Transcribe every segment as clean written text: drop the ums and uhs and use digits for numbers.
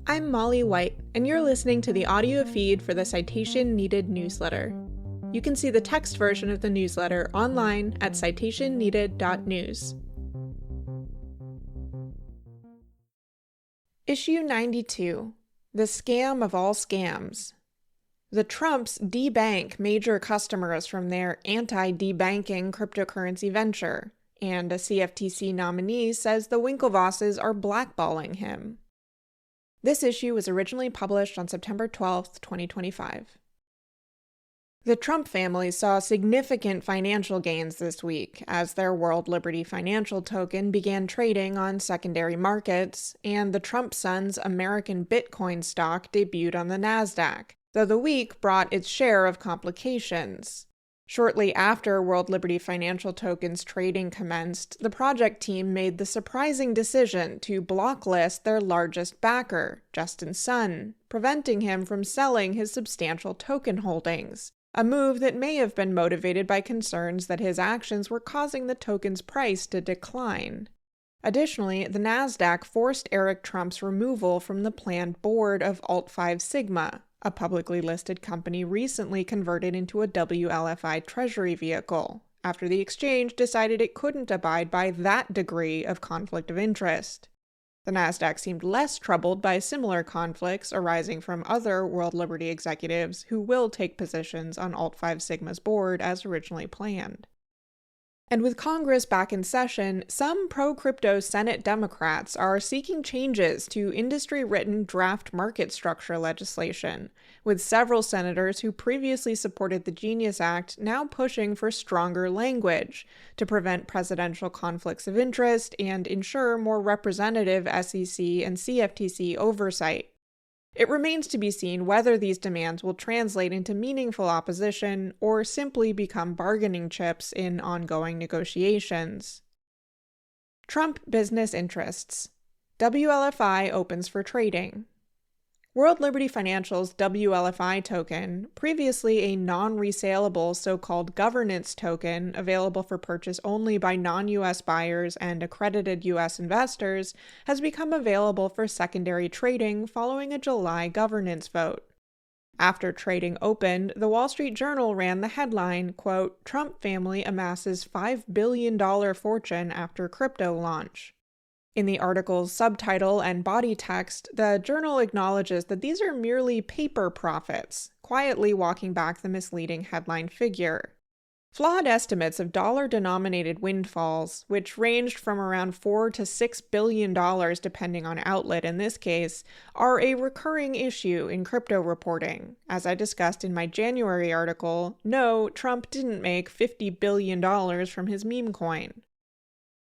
I'm Molly White, and you're listening to the audio feed for the Citation Needed newsletter. You can see the text version of the newsletter online at citationneeded.news. Issue 92, The Scam of All Scams. The Trumps debank major customers from their anti-debanking cryptocurrency venture, and a CFTC nominee says the Winklevosses are blackballing him. This issue was originally published on September 12, 2025. The Trump family saw significant financial gains this week as their World Liberty Financial token began trading on secondary markets, and the Trump sons' American Bitcoin stock debuted on the NASDAQ, though the week brought its share of complications. Shortly after World Liberty Financial token's trading commenced, the project team made the surprising decision to blocklist their largest backer, Justin Sun, preventing him from selling his substantial token holdings, a move that may have been motivated by concerns that his actions were causing the token's price to decline. Additionally, the NASDAQ forced Eric Trump's removal from the planned board of Alt5 Sigma, a publicly listed company recently converted into a WLFI treasury vehicle, after the exchange decided it couldn't abide by that degree of conflict of interest. The NASDAQ seemed less troubled by similar conflicts arising from other World Liberty executives who will take positions on Alt5 Sigma's board as originally planned. And with Congress back in session, some pro-crypto Senate Democrats are seeking changes to industry-written draft market structure legislation, with several senators who previously supported the Genius Act now pushing for stronger language to prevent presidential conflicts of interest and ensure more representative SEC and CFTC oversight. It remains to be seen whether these demands will translate into meaningful opposition or simply become bargaining chips in ongoing negotiations. Trump business interests. WLFI opens for trading. World Liberty Financial's WLFI token, previously a non-resaleable so-called governance token available for purchase only by non-US buyers and accredited US investors, has become available for secondary trading following a July governance vote. After trading opened, the Wall Street Journal ran the headline, quote, "Trump family amasses $5 billion fortune after crypto launch." In the article's subtitle and body text, the journal acknowledges that these are merely paper profits, quietly walking back the misleading headline figure. Flawed estimates of dollar-denominated windfalls, which ranged from around $4 to $6 billion depending on outlet in this case, are a recurring issue in crypto reporting. As I discussed in my January article, no, Trump didn't make $50 billion from his meme coin.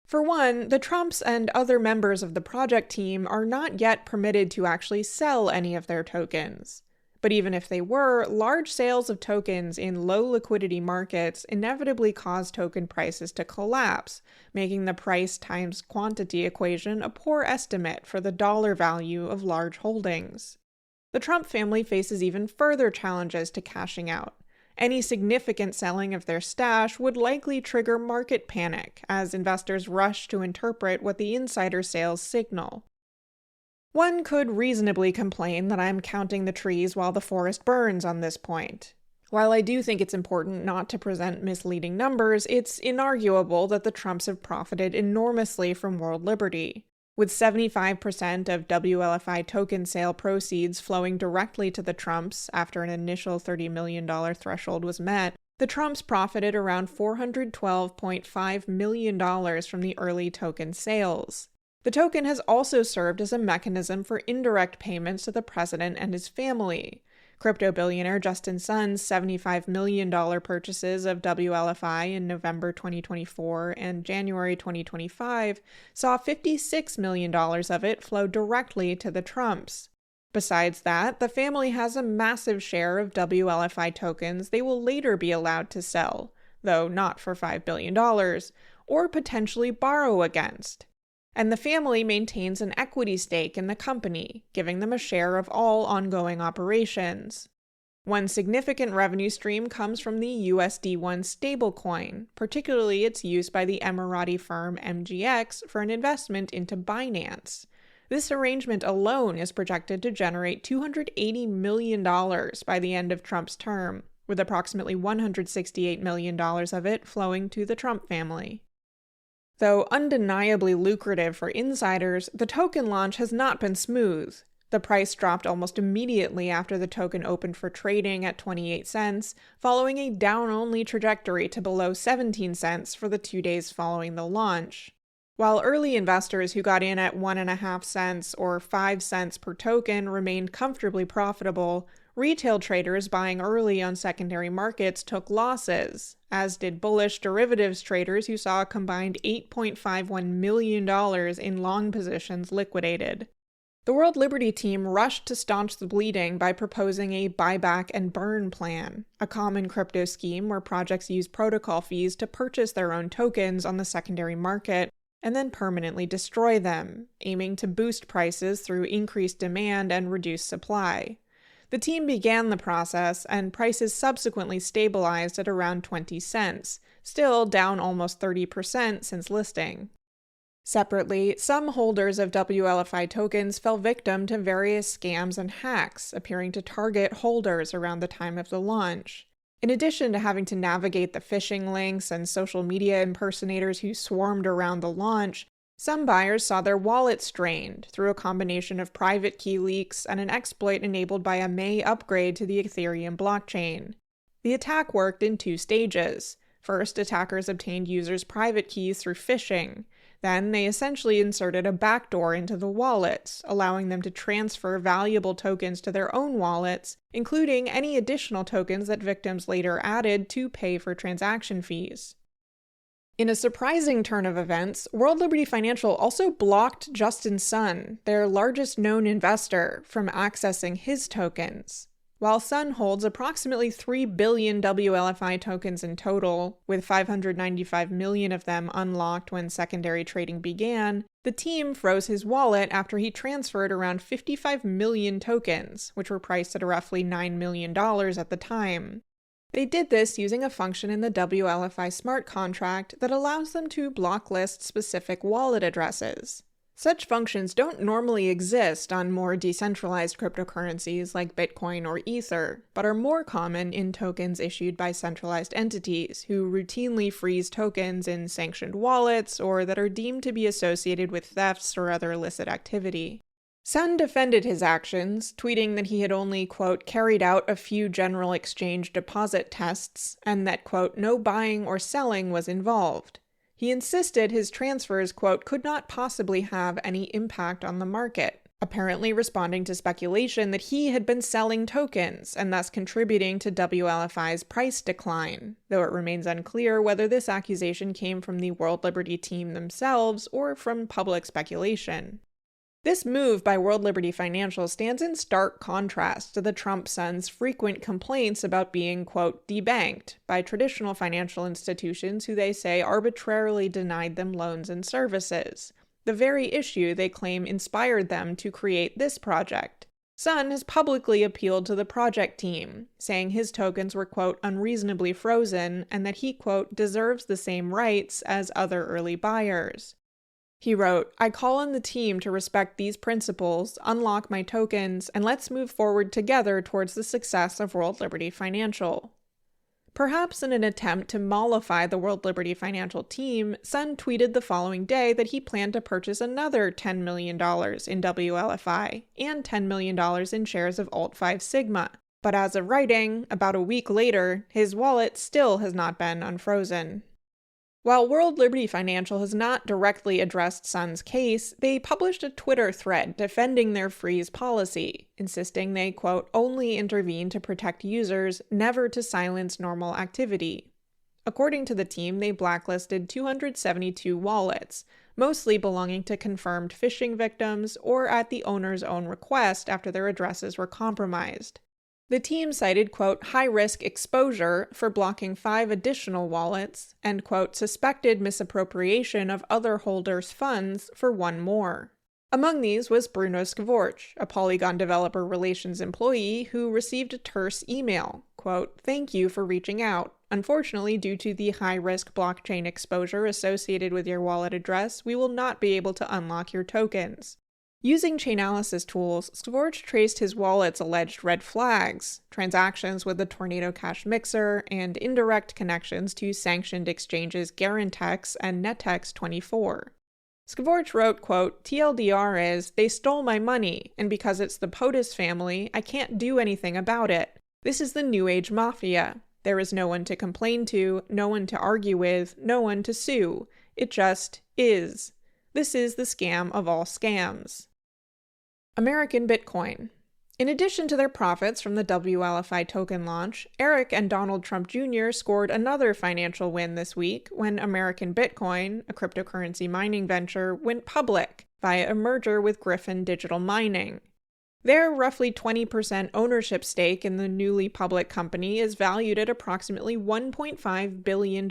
For one, the Trumps and other members of the project team are not yet permitted to actually sell any of their tokens. But even if they were, large sales of tokens in low liquidity markets inevitably cause token prices to collapse, making the price times quantity equation a poor estimate for the dollar value of large holdings. The Trump family faces even further challenges to cashing out. Any significant selling of their stash would likely trigger market panic as investors rush to interpret what the insider sales signal. One could reasonably complain that I'm counting the trees while the forest burns on this point. While I do think it's important not to present misleading numbers, it's inarguable that the Trumps have profited enormously from World Liberty. With 75% of WLFI token sale proceeds flowing directly to the Trumps after an initial $30 million threshold was met, the Trumps profited around $412.5 million from the early token sales. The token has also served as a mechanism for indirect payments to the president and his family. Crypto billionaire Justin Sun's $75 million purchases of WLFI in November 2024 and January 2025 saw $56 million of it flow directly to the Trumps. Besides that, the family has a massive share of WLFI tokens they will later be allowed to sell, though not for $5 billion, or potentially borrow against. And the family maintains an equity stake in the company, giving them a share of all ongoing operations. One significant revenue stream comes from the USD1 stablecoin, particularly its use by the Emirati firm MGX for an investment into Binance. This arrangement alone is projected to generate $280 million by the end of Trump's term, with approximately $168 million of it flowing to the Trump family. Though undeniably lucrative for insiders, the token launch has not been smooth. The price dropped almost immediately after the token opened for trading at 28 cents, following a down-only trajectory to below 17 cents for the 2 days following the launch. While early investors who got in at 1.5 cents or 5 cents per token remained comfortably profitable, retail traders buying early on secondary markets took losses, as did bullish derivatives traders who saw a combined $8.51 million in long positions liquidated. The World Liberty team rushed to staunch the bleeding by proposing a buyback and burn plan, a common crypto scheme where projects use protocol fees to purchase their own tokens on the secondary market and then permanently destroy them, aiming to boost prices through increased demand and reduced supply. The team began the process, and prices subsequently stabilized at around 20 cents, still down almost 30% since listing. Separately, some holders of WLFI tokens fell victim to various scams and hacks, appearing to target holders around the time of the launch. In addition to having to navigate the phishing links and social media impersonators who swarmed around the launch, some buyers saw their wallets drained through a combination of private key leaks and an exploit enabled by a May upgrade to the Ethereum blockchain. The attack worked in 2 stages. First, attackers obtained users' private keys through phishing. Then they essentially inserted a backdoor into the wallets, allowing them to transfer valuable tokens to their own wallets, including any additional tokens that victims later added to pay for transaction fees. In a surprising turn of events, World Liberty Financial also blocked Justin Sun, their largest known investor, from accessing his tokens. While Sun holds approximately 3 billion WLFI tokens in total, with 595 million of them unlocked when secondary trading began, the team froze his wallet after he transferred around 55 million tokens, which were priced at roughly $9 million at the time. They did this using a function in the WLFI smart contract that allows them to blocklist specific wallet addresses. Such functions don't normally exist on more decentralized cryptocurrencies like Bitcoin or Ether, but are more common in tokens issued by centralized entities who routinely freeze tokens in sanctioned wallets or that are deemed to be associated with thefts or other illicit activity. Sun defended his actions, tweeting that he had only, quote, carried out a few general exchange deposit tests, and that, quote, no buying or selling was involved. He insisted his transfers, quote, could not possibly have any impact on the market, apparently responding to speculation that he had been selling tokens and thus contributing to WLFI's price decline, though it remains unclear whether this accusation came from the World Liberty team themselves or from public speculation. This move by World Liberty Financial stands in stark contrast to the Trump Sun's frequent complaints about being, quote, debanked by traditional financial institutions who they say arbitrarily denied them loans and services, the very issue they claim inspired them to create this project. Sun has publicly appealed to the project team, saying his tokens were, quote, unreasonably frozen and that he, quote, deserves the same rights as other early buyers. He wrote, I call on the team to respect these principles, unlock my tokens, and let's move forward together towards the success of World Liberty Financial. Perhaps in an attempt to mollify the World Liberty Financial team, Sun tweeted the following day that he planned to purchase another $10 million in WLFI and $10 million in shares of Alt-5 Sigma. But as of writing, about a week later, his wallet still has not been unfrozen. While World Liberty Financial has not directly addressed Sun's case, they published a Twitter thread defending their freeze policy, insisting they, quote, only intervene to protect users, never to silence normal activity. According to the team, they blacklisted 272 wallets, mostly belonging to confirmed phishing victims or at the owner's own request after their addresses were compromised. The team cited, quote, high-risk exposure for blocking 5 additional wallets and, quote, suspected misappropriation of other holders' funds for 1 more. Among these was Bruno Skvorch, a Polygon developer relations employee who received a terse email, quote, thank you for reaching out. Unfortunately, due to the high-risk blockchain exposure associated with your wallet address, we will not be able to unlock your tokens. Using Chainalysis tools, Skvorch traced his wallet's alleged red flags, transactions with the Tornado Cash Mixer, and indirect connections to sanctioned exchanges Garantex and Netex24. Skvorch wrote, quote, "TLDR is, they stole my money, and because it's the POTUS family, I can't do anything about it. This is the New Age Mafia. There is no one to complain to, no one to argue with, no one to sue. It just is. This is the scam of all scams." American Bitcoin. In addition to their profits from the WLFI token launch, Eric and Donald Trump Jr. scored another financial win this week when American Bitcoin, a cryptocurrency mining venture, went public via a merger with Griffin Digital Mining. Their roughly 20% ownership stake in the newly public company is valued at approximately $1.5 billion.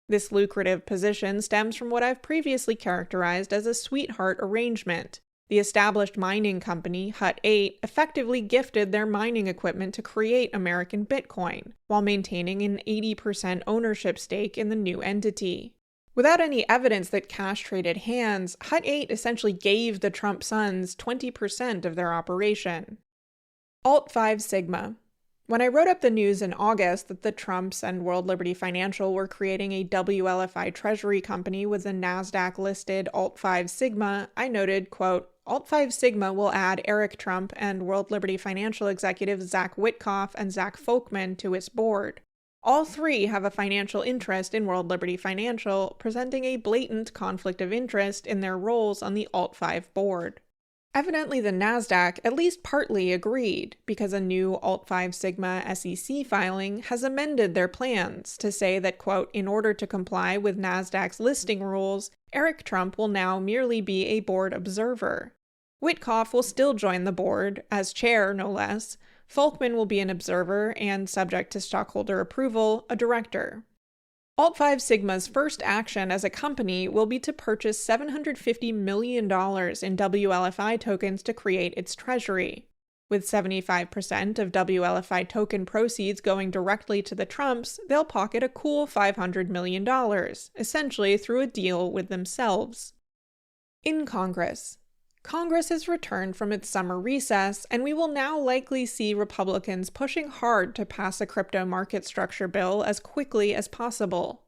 This lucrative position stems from what I've previously characterized as a sweetheart arrangement. The established mining company, Hut 8, effectively gifted their mining equipment to create American Bitcoin, while maintaining an 80% ownership stake in the new entity. Without any evidence that cash traded hands, Hut 8 essentially gave the Trump sons 20% of their operation. Alt 5 Sigma. When I wrote up the news in August that the Trumps and World Liberty Financial were creating a WLFI treasury company with a NASDAQ-listed Alt 5 Sigma, I noted, quote, "Alt 5 Sigma will add Eric Trump and World Liberty Financial executives Zach Witkoff and Zach Folkman to its board. All three have a financial interest in World Liberty Financial, presenting a blatant conflict of interest in their roles on the Alt 5 board." Evidently, the NASDAQ at least partly agreed, because a new Alt 5 Sigma SEC filing has amended their plans to say that, quote, "In order to comply with NASDAQ's listing rules, Eric Trump will now merely be a board observer. Witkoff will still join the board, as chair no less. Folkman will be an observer and, subject to stockholder approval, a director." Alt 5 Sigma's first action as a company will be to purchase $750 million in WLFI tokens to create its treasury. With 75% of WLFI token proceeds going directly to the Trumps, they'll pocket a cool $500 million, essentially through a deal with themselves. In Congress. Congress has returned from its summer recess, and we will now likely see Republicans pushing hard to pass a crypto market structure bill as quickly as possible.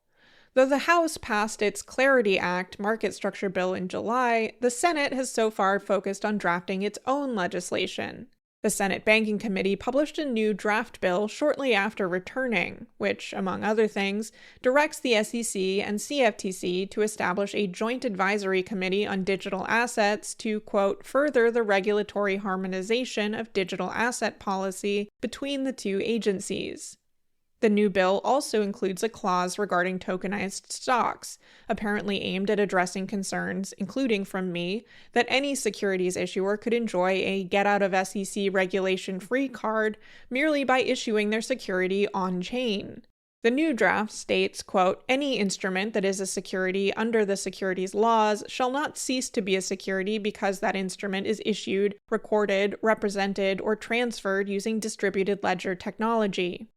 Though the House passed its Clarity Act market structure bill in July, the Senate has so far focused on drafting its own legislation. The Senate Banking Committee published a new draft bill shortly after returning, which, among other things, directs the SEC and CFTC to establish a joint advisory committee on digital assets to, quote, "further the regulatory harmonization of digital asset policy between the two agencies." The new bill also includes a clause regarding tokenized stocks, apparently aimed at addressing concerns, including from me, that any securities issuer could enjoy a get-out-of-SEC regulation-free card merely by issuing their security on-chain. The new draft states, quote, "Any instrument that is a security under the securities laws shall not cease to be a security because that instrument is issued, recorded, represented, or transferred using distributed ledger technology."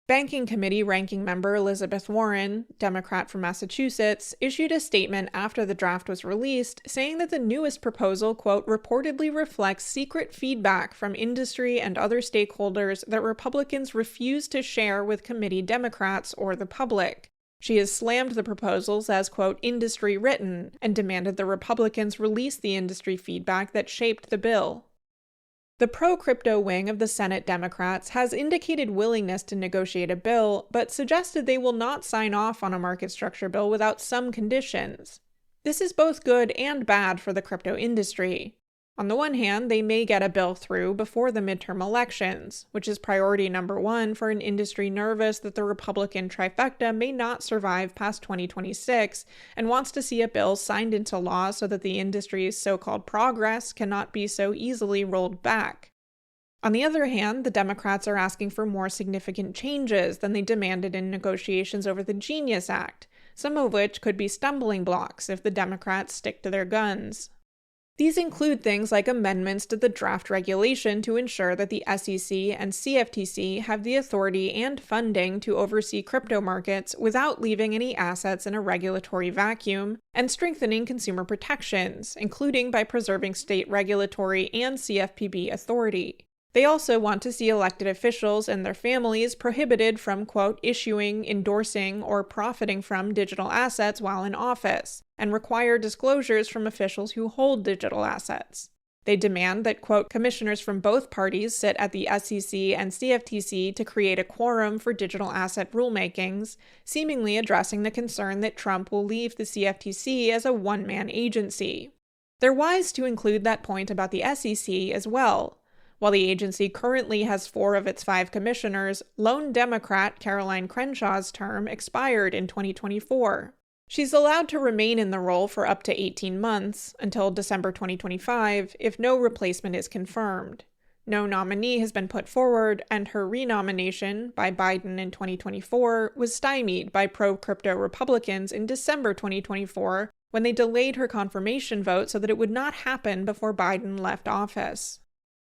Banking Committee Ranking Member Elizabeth Warren, Democrat from Massachusetts, issued a statement after the draft was released, saying that the newest proposal, quote, "reportedly reflects secret feedback from industry and other stakeholders that Republicans refuse to share with committee Democrats or the public." She has slammed the proposals as, quote, "industry written," and demanded the Republicans release the industry feedback that shaped the bill. The pro-crypto wing of the Senate Democrats has indicated willingness to negotiate a bill, but suggested they will not sign off on a market structure bill without some conditions. This is both good and bad for the crypto industry. On the one hand, they may get a bill through before the midterm elections, which is priority number one for an industry nervous that the Republican trifecta may not survive past 2026 and wants to see a bill signed into law so that the industry's so-called progress cannot be so easily rolled back. On the other hand, the Democrats are asking for more significant changes than they demanded in negotiations over the Genius Act, some of which could be stumbling blocks if the Democrats stick to their guns. These include things like amendments to the draft regulation to ensure that the SEC and CFTC have the authority and funding to oversee crypto markets without leaving any assets in a regulatory vacuum, and strengthening consumer protections, including by preserving state regulatory and CFPB authority. They also want to see elected officials and their families prohibited from, quote, issuing, endorsing, or profiting from digital assets while in office, and require disclosures from officials who hold digital assets. They demand that, quote, commissioners from both parties sit at the SEC and CFTC to create a quorum for digital asset rulemakings, seemingly addressing the concern that Trump will leave the CFTC as a one-man agency. They're wise to include that point about the SEC as well. While the agency currently has 4 of its 5 commissioners, lone Democrat Caroline Crenshaw's term expired in 2024. She's allowed to remain in the role for up to 18 months, until December 2025, if no replacement is confirmed. No nominee has been put forward, and her renomination by Biden in 2024 was stymied by pro-crypto Republicans in December 2024 when they delayed her confirmation vote so that it would not happen before Biden left office.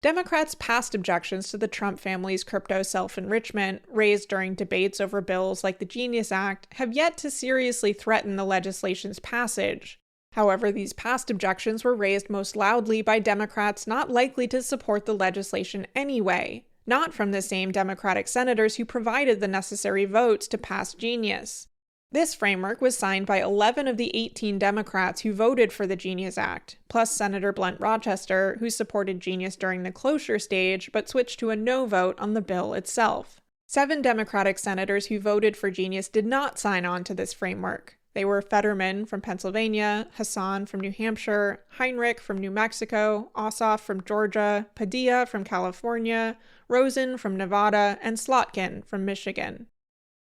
Democrats' past objections to the Trump family's crypto self-enrichment, raised during debates over bills like the Genius Act, have yet to seriously threaten the legislation's passage. However, these past objections were raised most loudly by Democrats not likely to support the legislation anyway, not from the same Democratic senators who provided the necessary votes to pass Genius. This framework was signed by 11 of the 18 Democrats who voted for the Genius Act, plus Senator Blunt Rochester, who supported Genius during the cloture stage but switched to a no vote on the bill itself. 7 Democratic senators who voted for Genius did not sign on to this framework. They were Fetterman from Pennsylvania, Hassan from New Hampshire, Heinrich from New Mexico, Ossoff from Georgia, Padilla from California, Rosen from Nevada, and Slotkin from Michigan.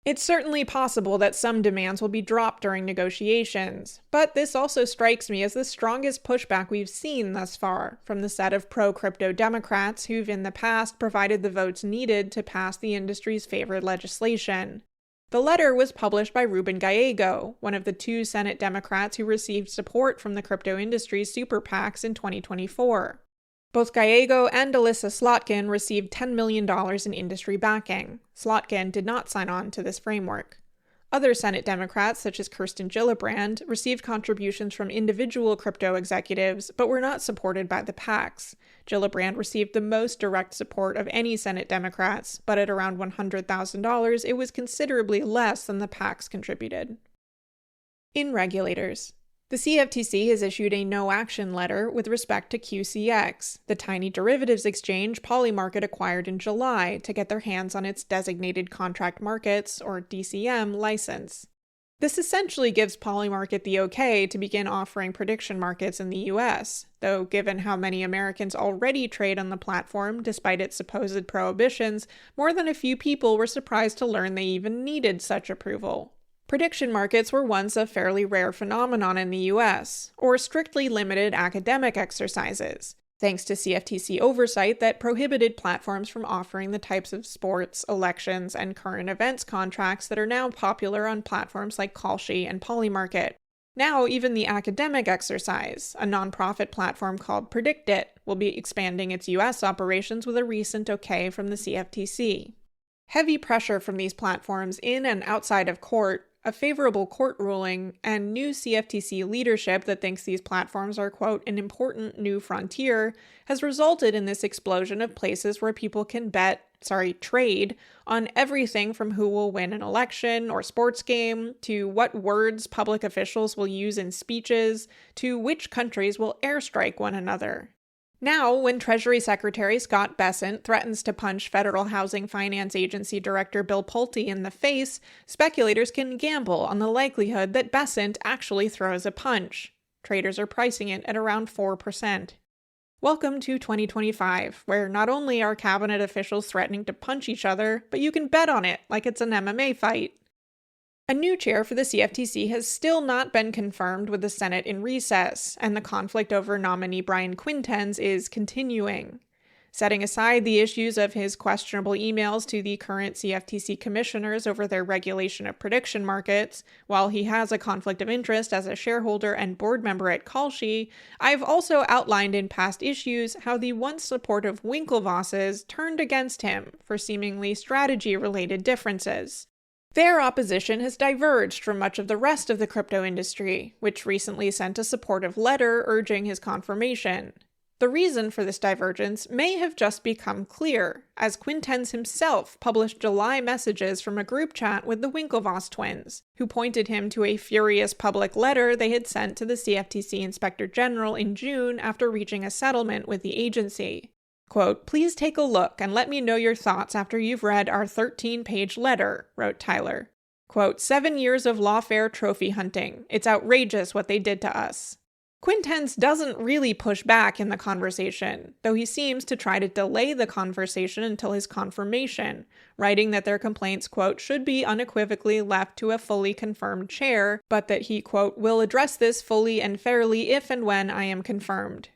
It's certainly possible that some demands will be dropped during negotiations, but this also strikes me as the strongest pushback we've seen thus far from the set of pro-crypto Democrats who've in the past provided the votes needed to pass the industry's favored legislation. The letter was published by Ruben Gallego, one of the 2 Senate Democrats who received support from the crypto industry's super PACs in 2024. Both Gallego and Alyssa Slotkin received $10 million in industry backing. Slotkin did not sign on to this framework. Other Senate Democrats, such as Kirsten Gillibrand, received contributions from individual crypto executives, but were not supported by the PACs. Gillibrand received the most direct support of any Senate Democrats, but at around $100,000, it was considerably less than the PACs contributed. In regulators. The CFTC has issued a no-action letter with respect to QCX, the tiny derivatives exchange Polymarket acquired in July to get their hands on its Designated Contract Markets, or DCM, license. This essentially gives Polymarket the okay to begin offering prediction markets in the US, though given how many Americans already trade on the platform despite its supposed prohibitions, more than a few people were surprised to learn they even needed such approval. Prediction markets were once a fairly rare phenomenon in the US, or strictly limited academic exercises, thanks to CFTC oversight that prohibited platforms from offering the types of sports, elections, and current events contracts that are now popular on platforms like Kalshi and Polymarket. Now, even the academic exercise, a nonprofit platform called PredictIt, will be expanding its US operations with a recent okay from the CFTC. Heavy pressure from these platforms in and outside of court, a favorable court ruling, and new CFTC leadership that thinks these platforms are, quote, an important new frontier, has resulted in this explosion of places where people can trade on everything from who will win an election or sports game, to what words public officials will use in speeches, to which countries will airstrike one another. Now, when Treasury Secretary Scott Bessent threatens to punch Federal Housing Finance Agency Director Bill Pulte in the face, speculators can gamble on the likelihood that Bessent actually throws a punch. Traders are pricing it at around 4%. Welcome to 2025, where not only are cabinet officials threatening to punch each other, but you can bet on it like it's an MMA fight. A new chair for the CFTC has still not been confirmed with the Senate in recess, and the conflict over nominee Brian Quintenz is continuing. Setting aside the issues of his questionable emails to the current CFTC commissioners over their regulation of prediction markets, while he has a conflict of interest as a shareholder and board member at Kalshi, I've also outlined in past issues how the once supportive Winklevosses turned against him for seemingly strategy-related differences. Their opposition has diverged from much of the rest of the crypto industry, which recently sent a supportive letter urging his confirmation. The reason for this divergence may have just become clear, as Quintenz himself published July messages from a group chat with the Winklevoss twins, who pointed him to a furious public letter they had sent to the CFTC Inspector General in June after reaching a settlement with the agency. Quote, "Please take a look and let me know your thoughts after you've read our 13-page letter," wrote Tyler. Quote, "7 years of lawfare trophy hunting. It's outrageous what they did to us." Quintenz doesn't really push back in the conversation, though he seems to try to delay the conversation until his confirmation, writing that their complaints, quote, "should be unequivocally left to a fully confirmed chair, but that he, quote, will address this fully and fairly if and when I am confirmed."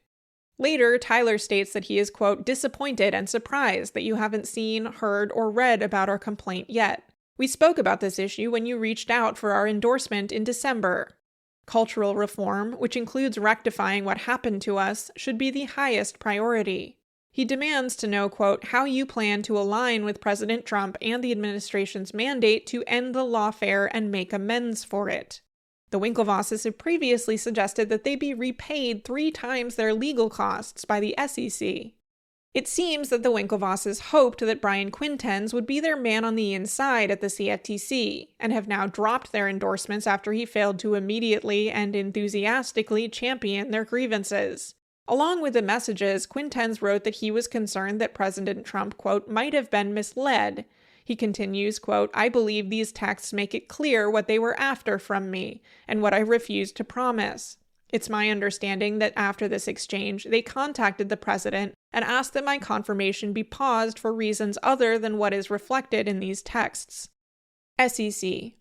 Later, Tyler states that he is, quote, "disappointed and surprised that you haven't seen, heard, or read about our complaint yet. We spoke about this issue when you reached out for our endorsement in December. Cultural reform, which includes rectifying what happened to us, should be the highest priority." He demands to know, quote, "how you plan to align with President Trump and the administration's mandate to end the lawfare and make amends for it." The Winklevosses have previously suggested that they be repaid 3 times their legal costs by the SEC. It seems that the Winklevosses hoped that Brian Quintenz would be their man on the inside at the CFTC, and have now dropped their endorsements after he failed to immediately and enthusiastically champion their grievances. Along with the messages, Quintenz wrote that he was concerned that President Trump, quote, "might have been misled." He continues, quote, "I believe these texts make it clear what they were after from me, and what I refused to promise. It's my understanding that after this exchange, they contacted the president and asked that my confirmation be paused for reasons other than what is reflected in these texts." SEC.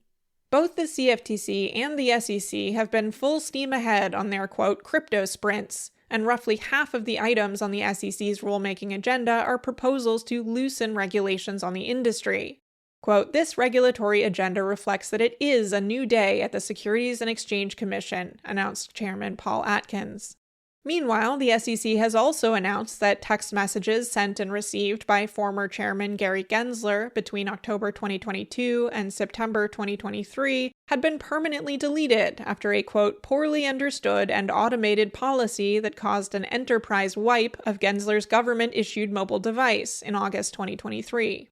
Both the CFTC and the SEC have been full steam ahead on their, quote, "crypto sprints," and roughly half of the items on the SEC's rulemaking agenda are proposals to loosen regulations on the industry. Quote, "This regulatory agenda reflects that it is a new day at the Securities and Exchange Commission," announced Chairman Paul Atkins. Meanwhile, the SEC has also announced that text messages sent and received by former Chairman Gary Gensler between October 2022 and September 2023 had been permanently deleted after a, quote, "poorly understood and automated policy that caused an enterprise wipe of Gensler's government-issued mobile device in August 2023.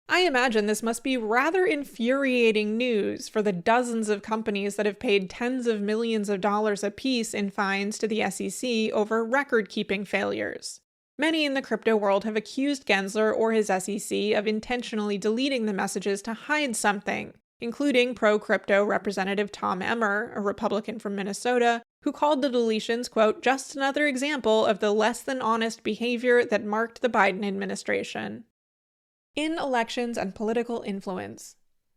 I imagine this must be rather infuriating news for the dozens of companies that have paid tens of millions of dollars apiece in fines to the SEC over record-keeping failures. Many in the crypto world have accused Gensler or his SEC of intentionally deleting the messages to hide something, including pro-crypto Representative Tom Emmer, a Republican from Minnesota, who called the deletions, quote, "just another example of the less-than-honest behavior that marked the Biden administration." In elections and political influence.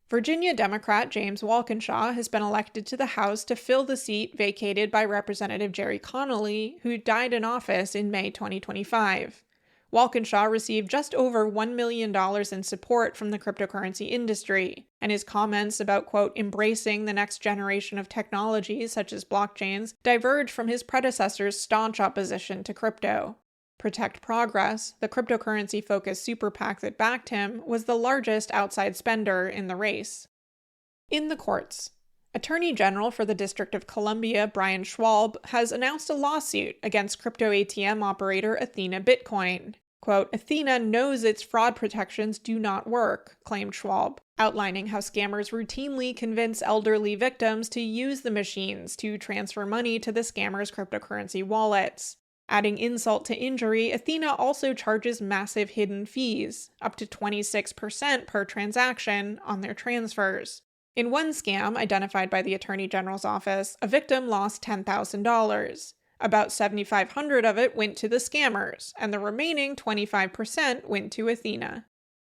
Virginia Democrat James Walkinshaw has been elected to the House to fill the seat vacated by Representative Jerry Connolly, who died in office in May 2025. Walkinshaw received just over $1 million in support from the cryptocurrency industry, and his comments about, quote, "embracing the next generation of technologies such as blockchains diverge from his predecessor's staunch opposition to crypto. Protect Progress, the cryptocurrency-focused super PAC that backed him, was the largest outside spender in the race. In the courts. Attorney General for the District of Columbia, Brian Schwalb, has announced a lawsuit against crypto ATM operator Athena Bitcoin. Quote, "Athena knows its fraud protections do not work," claimed Schwalb, outlining how scammers routinely convince elderly victims to use the machines to transfer money to the scammers' cryptocurrency wallets. Adding insult to injury, Athena also charges massive hidden fees, up to 26% per transaction, on their transfers. In one scam identified by the Attorney General's office, a victim lost $10,000. About $7,500 of it went to the scammers, and the remaining 25% went to Athena.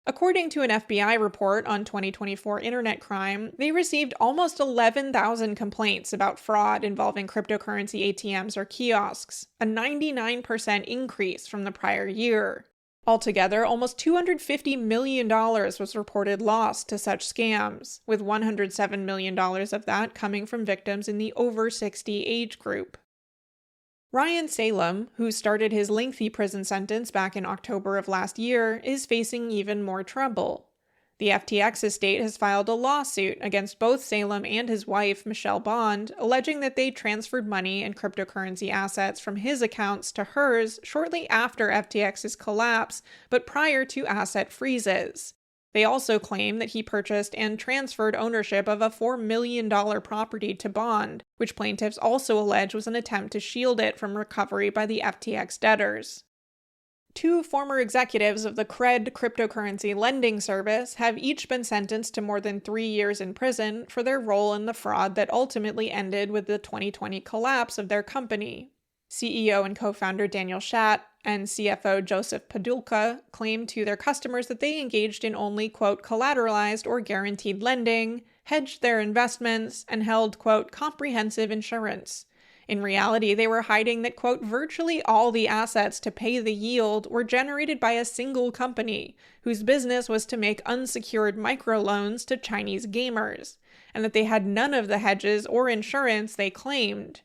According to an FBI report on 2024 internet crime, they received almost 11,000 complaints about fraud involving cryptocurrency ATMs or kiosks, a 99% increase from the prior year. Altogether, almost $250 million was reported lost to such scams, with $107 million of that coming from victims in the over 60 age group. Ryan Salem, who started his lengthy prison sentence back in October of last year, is facing even more trouble. The FTX estate has filed a lawsuit against both Salem and his wife, Michelle Bond, alleging that they transferred money and cryptocurrency assets from his accounts to hers shortly after FTX's collapse, but prior to asset freezes. They also claim that he purchased and transferred ownership of a $4 million property to Bond, which plaintiffs also allege was an attempt to shield it from recovery by the FTX debtors. Two former executives of the Cred cryptocurrency lending service have each been sentenced to more than 3 years in prison for their role in the fraud that ultimately ended with the 2020 collapse of their company. CEO and co-founder Daniel Schatt and CFO Joseph Padulka claimed to their customers that they engaged in only, quote, collateralized or guaranteed lending, hedged their investments, and held, quote, comprehensive insurance. In reality, they were hiding that, quote, virtually all the assets to pay the yield were generated by a single company, whose business was to make unsecured microloans to Chinese gamers, and that they had none of the hedges or insurance they claimed.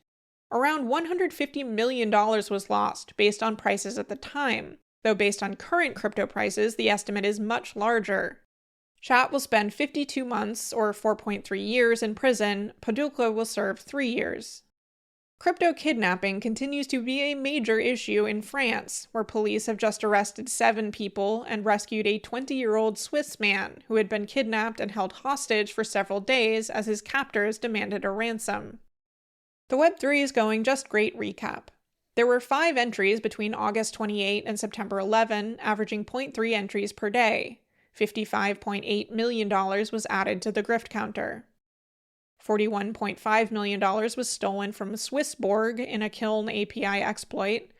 Around $150 million was lost based on prices at the time, though based on current crypto prices, the estimate is much larger. Schatt will spend 52 months, or 4.3 years, in prison. Padulka will serve 3 years. Crypto kidnapping continues to be a major issue in France, where police have just arrested 7 people and rescued a 20-year-old Swiss man who had been kidnapped and held hostage for several days as his captors demanded a ransom. The Web3 is going just great recap. There were 5 entries between August 28 and September 11, averaging 0.3 entries per day. $55.8 million was added to the grift counter. $41.5 million was stolen from Swissborg in a Kiln API exploit.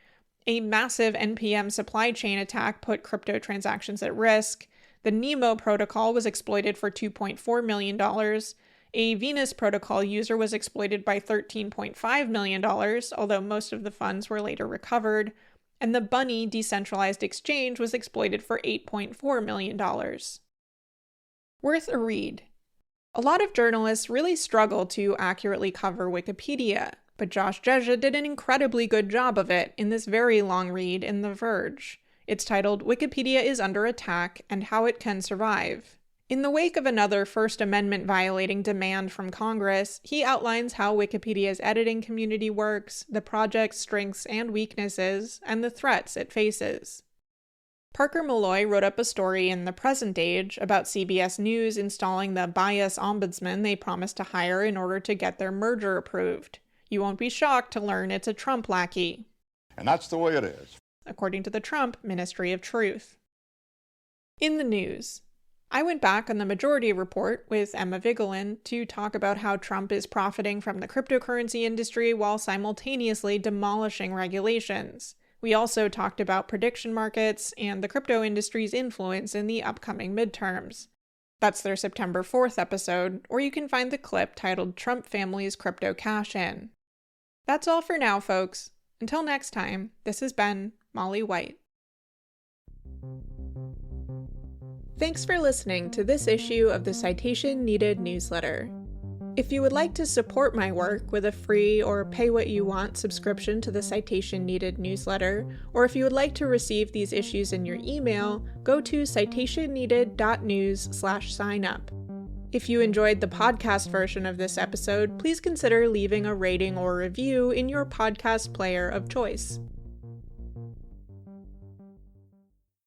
A massive NPM supply chain attack put crypto transactions at risk. The Nemo protocol was exploited for $2.4 million. A Venus protocol user was exploited by $13.5 million, although most of the funds were later recovered, and the Bunny decentralized exchange was exploited for $8.4 million. Worth a read. A lot of journalists really struggle to accurately cover Wikipedia, but Josh Jeja did an incredibly good job of it in this very long read in The Verge. It's titled Wikipedia is Under Attack and How It Can Survive. In the wake of another First Amendment violating demand from Congress, he outlines how Wikipedia's editing community works, the project's strengths and weaknesses, and the threats it faces. Parker Malloy wrote up a story in The Present Age about CBS News installing the bias ombudsman they promised to hire in order to get their merger approved. You won't be shocked to learn it's a Trump lackey. And that's the way it is, according to the Trump Ministry of Truth. In the news, I went back on the Majority Report with Emma Vigeland to talk about how Trump is profiting from the cryptocurrency industry while simultaneously demolishing regulations. We also talked about prediction markets and the crypto industry's influence in the upcoming midterms. That's their September 4th episode, or you can find the clip titled Trump Family's Crypto Cash-In. That's all for now, folks. Until next time, this has been Molly White. Thanks for listening to this issue of the Citation Needed newsletter. If you would like to support my work with a free or pay-what-you-want subscription to the Citation Needed newsletter, or if you would like to receive these issues in your email, go to citationneeded.news/sign-up. If you enjoyed the podcast version of this episode, please consider leaving a rating or review in your podcast player of choice.